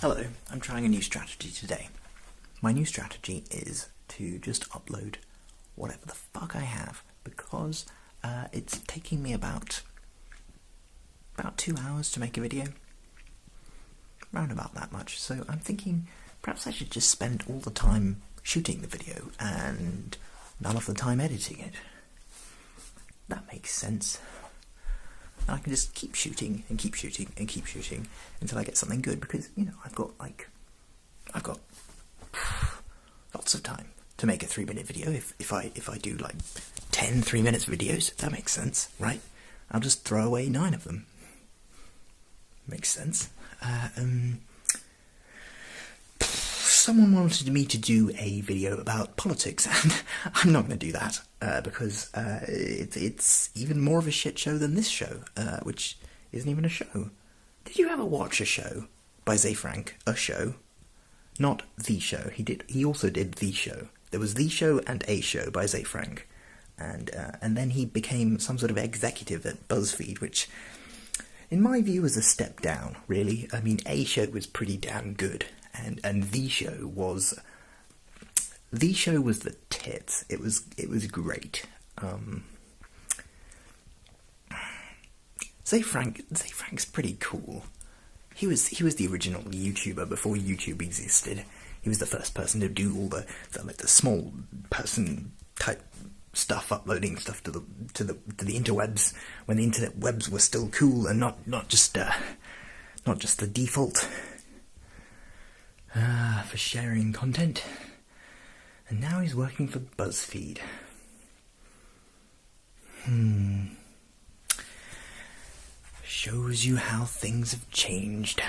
Hello, I'm trying a new strategy today. My new strategy is to just upload whatever the fuck I have because it's taking me about 2 hours to make a video. Around about that much. So I'm thinking perhaps I should just spend all the time shooting the video and none of the time editing it. That makes sense. And I can just keep shooting and keep shooting and keep shooting until I get something good because, you know, I've got lots of time to make a 3-minute video. If I do like 10 3-minute videos, that makes sense, right? I'll just throw away 9 of them. Makes sense. Someone wanted me to do a video about politics, and I'm not going to do that because it's even more of a shit show than this show, which isn't even a show. Did you ever watch a show by Ze Frank? A show, not the show. He also did the show. There was the show and a show by Ze Frank, and then he became some sort of executive at BuzzFeed, which, in my view, was a step down. Really, I mean, a show was pretty damn good. And the show was the tits. It was great. Ze Frank's pretty cool. He was the original YouTuber before YouTube existed. He was the first person to do all the small person type stuff, uploading stuff to the interwebs when the internet webs were still cool and not just the default. For sharing content, and now he's working for BuzzFeed. Shows you how things have changed.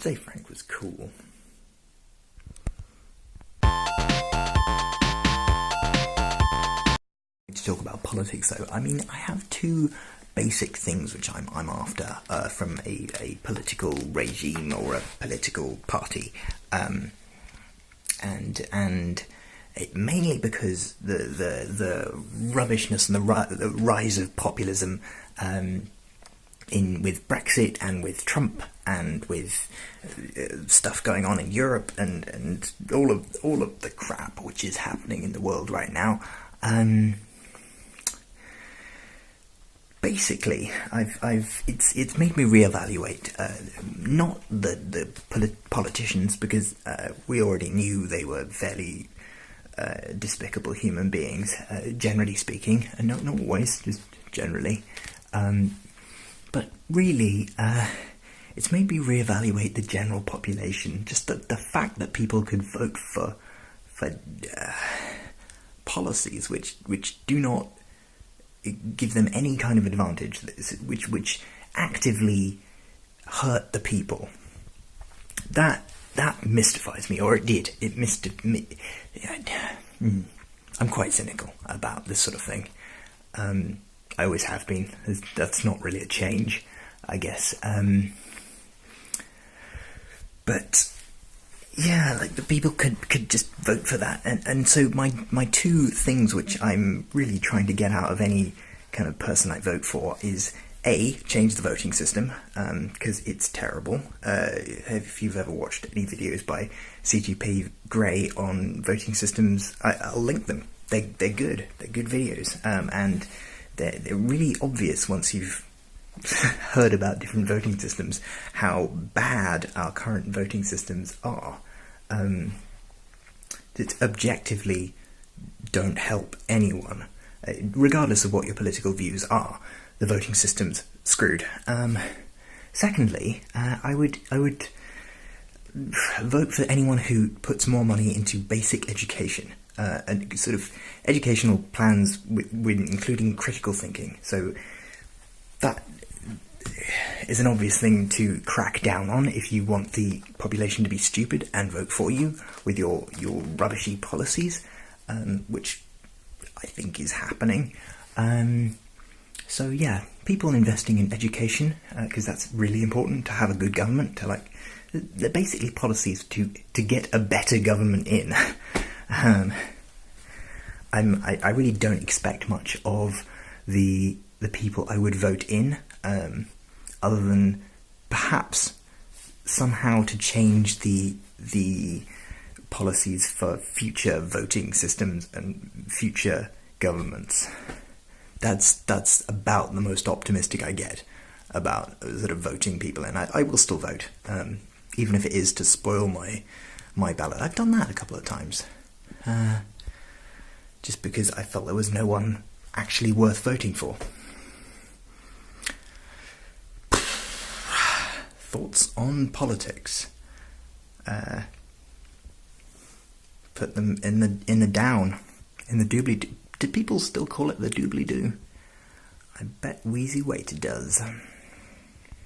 Ze Frank was cool. To talk about politics, though, I mean, I have 2 basic things which I'm after from a political regime or a political party, and it mainly because the rubbishness and the rise of populism with Brexit and with Trump and with stuff going on in Europe and all of the crap which is happening in the world right now. Basically, it's made me reevaluate not the politicians, because we already knew they were fairly despicable human beings, generally speaking, and not always, just generally. But really, it's made me reevaluate the general population. Just the fact that people could vote for policies which do not give them any kind of advantage, which actively hurt the people. That mystifies me, or it did. It mystified me. I'm quite cynical about this sort of thing. I always have been. That's not really a change, I guess. But yeah, like, the people could just vote for that, and so my 2 things which I'm really trying to get out of any kind of person I vote for is A, change the voting system, because it's terrible. If you've ever watched any videos by CGP Grey on voting systems, I'll link them. They're good. They're good videos, and they're really obvious once you've heard about different voting systems how bad our current voting systems are. That objectively don't help anyone, regardless of what your political views are. The voting system's screwed. Secondly, I would vote for anyone who puts more money into basic education, and sort of educational plans with including critical thinking. So that is an obvious thing to crack down on if you want the population to be stupid and vote for you with your rubbishy policies, which I think is happening. So yeah, people investing in education, because that's really important to have a good government. They're basically policies to get a better government in. I really don't expect much of the people I would vote in, other than perhaps somehow to change the policies for future voting systems and future governments. That's about the most optimistic I get about sort of voting people, and I will still vote, even if it is to spoil my ballot. I've done that a couple of times, just because I felt there was no one actually worth voting for. Thoughts on politics? Put them in the down, in the doobly-doo. Did people still call it the doobly-doo? I bet Wheezy Waiter does.